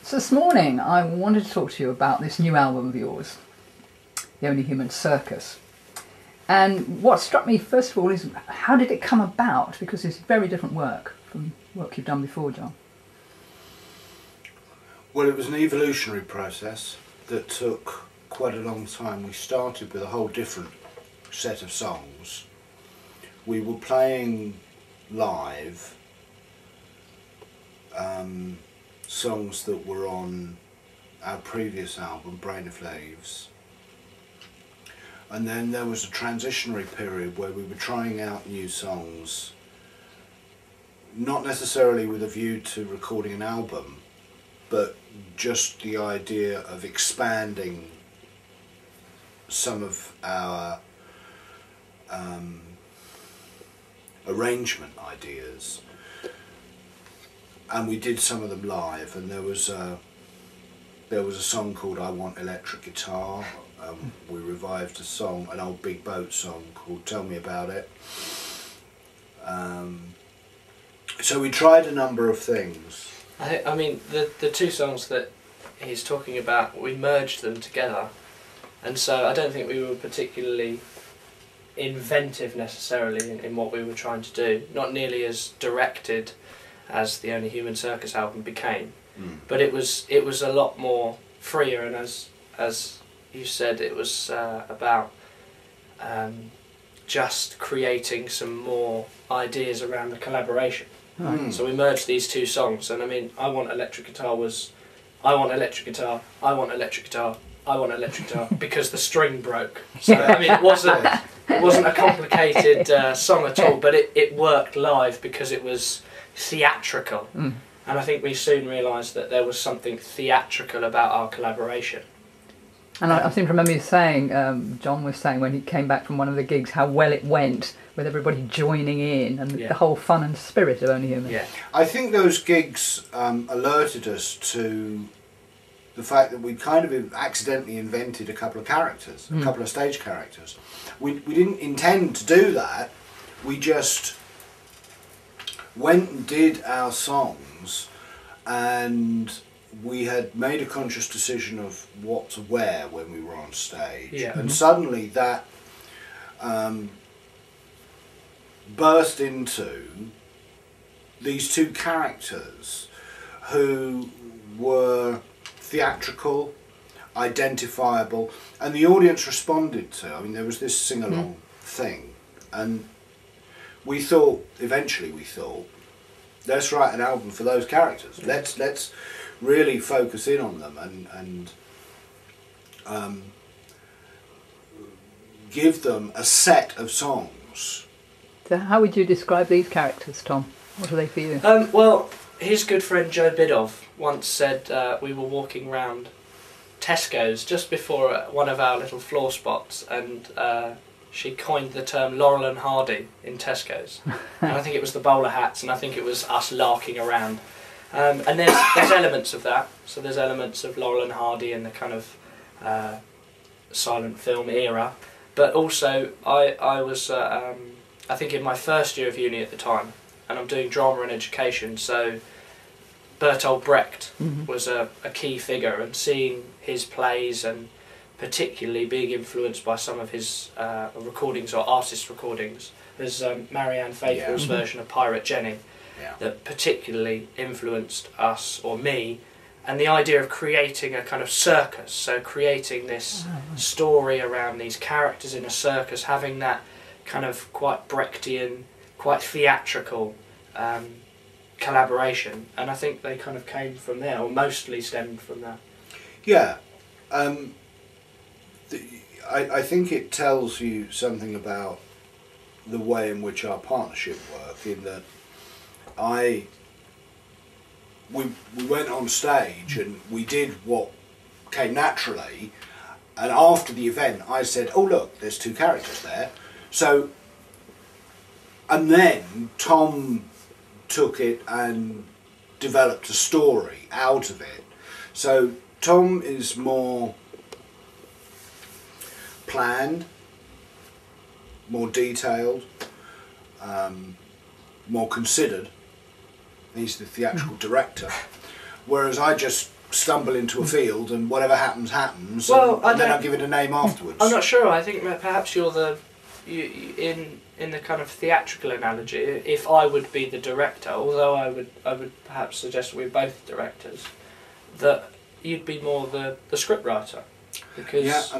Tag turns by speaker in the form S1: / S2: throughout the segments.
S1: So this morning I wanted to talk to you about this new album of yours, The Only Human Circus. And what struck me first of all is how did it come about? Because it's very different work from work you've done before, John.
S2: Well, it was an evolutionary process that took quite a long time. We started with a whole different set of songs. We were playing live songs that were on our previous album, Brain of Leaves, and then there was a transitionary period where we were trying out new songs, not necessarily with a view to recording an album, but just the idea of expanding some of our arrangement ideas. And we did some of them live, and there was a song called I Want Electric Guitar. We revived a song, an old Big Boat song called Tell Me About It. So we tried a number of things.
S3: I mean, the two songs that he's talking about, we merged them together, and so I don't think we were particularly inventive necessarily in what we were trying to do. Not nearly as directed as the Only Human Circus album became, but it was a lot more freer, and as you said, it was about just creating some more ideas around the collaboration. So we merged these two songs, and I mean, I Want Electric Guitar was I want electric guitar, I want electric guitar, I want electric guitar, because the string broke. So I mean, it wasn't a complicated song at all, but it worked live because it was theatrical, and I think we soon realised that there was something theatrical about our collaboration.
S1: And I seem to remember you saying, John was saying when he came back from one of the gigs, how well it went with everybody joining in and the whole fun and spirit of Only Human.
S3: Yeah.
S2: I think those gigs alerted us to the fact that we kind of accidentally invented a couple of characters, a couple of stage characters. We didn't intend to do that, we just went and did our songs, and we had made a conscious decision of what to wear when we were on stage, and suddenly that burst into these two characters who were theatrical, identifiable, and the audience responded to. I mean, there was this sing-along thing, and we thought, eventually we thought, let's write an album for those characters. Let's really focus in on them and give them a set of songs.
S1: So how would you describe these characters, Tom? What are they for you?
S3: Well, his good friend Joe Bidoff once said we were walking round Tesco's just before one of our little floor spots, and she coined the term Laurel and Hardy in Tesco's. And I think it was the bowler hats, and I think it was us larking around. And there's elements of that. So there's elements of Laurel and Hardy in the kind of silent film era. But also, I was, I think in my first year of uni at the time, and I'm doing drama and education, so Bertolt Brecht was a key figure, and seeing his plays and particularly being influenced by some of his recordings or artist recordings. There's Marianne Faithfull's version of Pirate Jenny that particularly influenced us, or me, and the idea of creating a kind of circus, so creating this story around these characters in a circus, having that kind of quite Brechtian, quite theatrical collaboration, and I think they kind of came from there, or mostly stemmed from that.
S2: Yeah. I think it tells you something about the way in which our partnership worked, in that we went on stage and we did what came naturally, and after the event I said, oh look, there's two characters there. So, and then Tom took it and developed a story out of it. So Tom is more planned, more detailed, more considered. He's the theatrical director, whereas I just stumble into a field and whatever happens, happens,
S3: Well,
S2: and then I'll give it a name afterwards.
S3: I'm not sure. I think that perhaps in the kind of theatrical analogy, if I would be the director, although I would perhaps suggest we're both directors, that you'd be more the script writer, because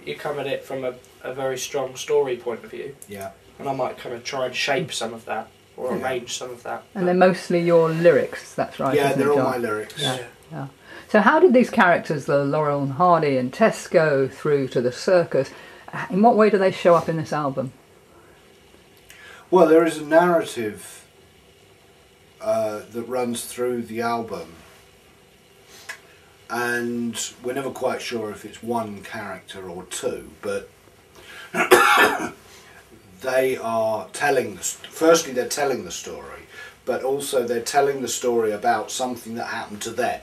S3: you come at it from a very strong story point of view.
S2: Yeah.
S3: And I might kind of try and shape some of that or arrange some of that.
S1: And they're mostly your lyrics, that's right.
S2: Yeah,
S1: isn't
S2: they're
S1: it,
S2: all
S1: John?
S2: my lyrics.
S1: Yeah. So how did these characters, the Laurel and Hardy and Tesco through to the circus, in what way do they show up in this album?
S2: Well, there is a narrative that runs through the album, and we're never quite sure if it's one character or two, but they are telling firstly they're telling the story, but also they're telling the story about something that happened to them.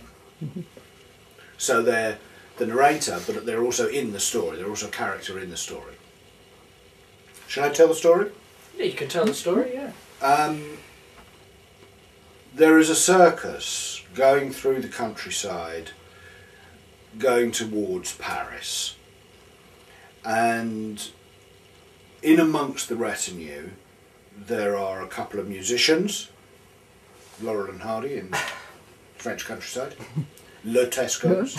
S2: So they're the narrator, but they're also in the story. They're also a character in the story. Should I tell the story?
S3: Yeah, you can tell the story, yeah.
S2: There is a circus going through the countryside, going towards Paris, and in amongst the retinue there are a couple of musicians, Laurel and Hardy in French countryside, Le Tescos,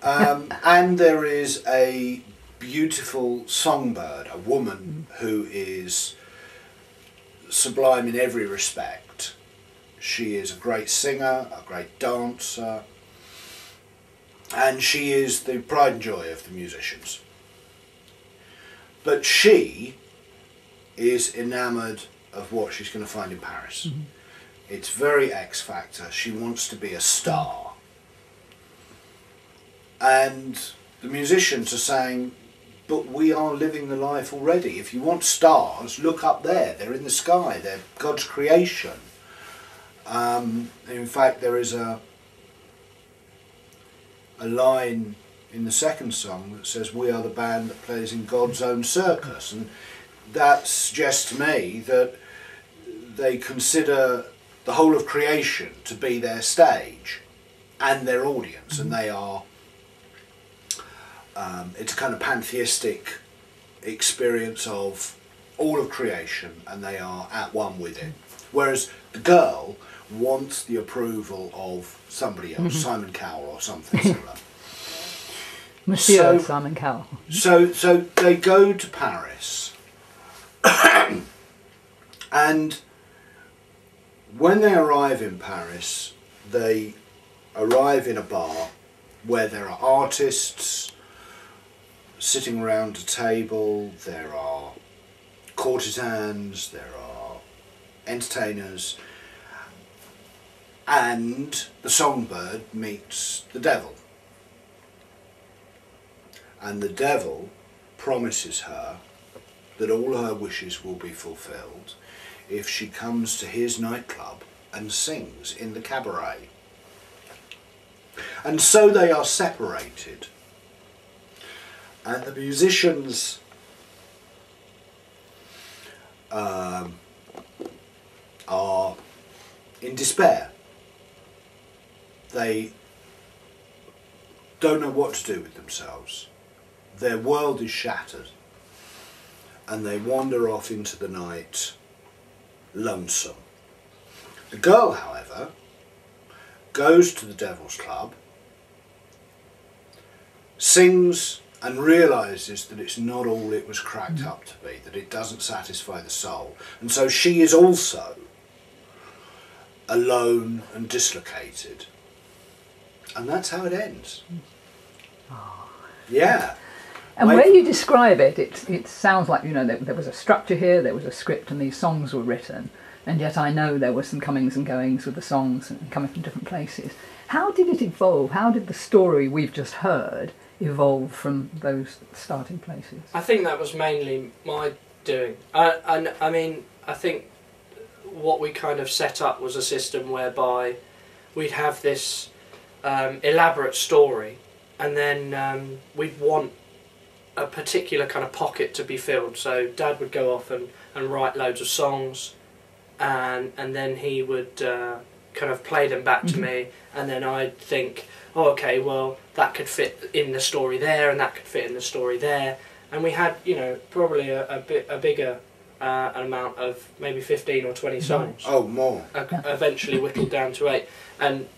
S2: and there is a beautiful songbird, a woman who is sublime in every respect. She is a great singer, a great dancer, and she is the pride and joy of the musicians. But she is enamoured of what she's going to find in Paris. Mm-hmm. It's very X Factor. She wants to be a star. And the musicians are saying, but we are living the life already. If you want stars, look up there. They're in the sky. They're God's creation. In fact, there is a line in the second song that says, we are the band that plays in God's own circus. And that suggests to me that they consider the whole of creation to be their stage and their audience, and they are it's a kind of pantheistic experience of all of creation, and they are at one with it. Whereas the girl wants the approval of somebody else, Simon Cowell or something similar.
S1: Monsieur Simon Cowell.
S2: So they go to Paris, and when they arrive in Paris, they arrive in a bar where there are artists sitting around a table, there are courtesans, there are entertainers, and the songbird meets the devil. And the devil promises her that all her wishes will be fulfilled if she comes to his nightclub and sings in the cabaret. And so they are separated. And the musicians are in despair. They don't know what to do with themselves. Their world is shattered, and they wander off into the night lonesome. The girl, however, goes to the Devil's Club, sings, and realises that it's not all it was cracked up to be, that it doesn't satisfy the soul. And so she is also alone and dislocated. And that's how it ends.
S1: Oh.
S2: Yeah.
S1: And where you describe it, it sounds like, you know, there was a structure here, there was a script, and these songs were written. And yet I know there were some comings and goings with the songs and coming from different places. How did it evolve? How did the story we've just heard evolve from those starting places?
S3: I think that was mainly my doing. I mean, I think what we kind of set up was a system whereby we'd have this elaborate story, and then we'd want a particular kind of pocket to be filled. So Dad would go off and write loads of songs, and then he would kind of play them back to me, and then I'd think, oh, okay, well, that could fit in the story there, and that could fit in the story there. And we had, you know, probably a bigger amount of maybe 15 or 20 songs.
S2: Oh, more.
S3: Eventually whittled down to 8. And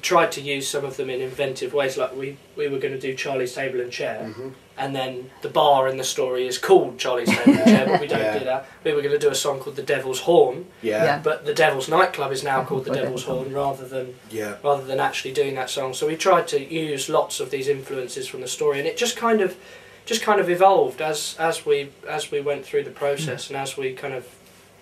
S3: tried to use some of them in inventive ways, like we were going to do Charlie's Table and Chair, and then the bar in the story is called Charlie's Table and Chair, but we don't do that. We were going to do a song called The Devil's Horn, but the Devil's Nightclub is now called The Devil's Horn, rather than actually doing that song. So we tried to use lots of these influences from the story, and it just kind of evolved as we went through the process, and as we kind of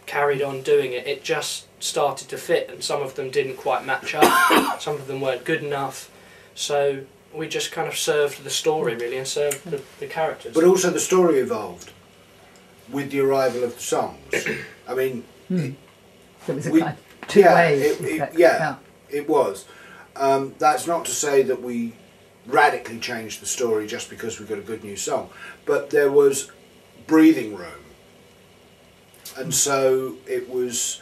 S3: carried on doing it. It just started to fit, and some of them didn't quite match up, some of them weren't good enough, so we just kind of served the story really, and served the characters.
S2: But also the story evolved with the arrival of the songs. I mean,
S1: so it was a kind of two ways.
S2: It was. That's not to say that we radically changed the story just because we got a good new song, but there was breathing room. And so it was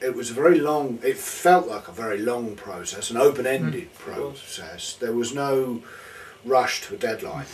S2: a very long, it felt like a very long process, an open-ended process. There was no rush to a deadline.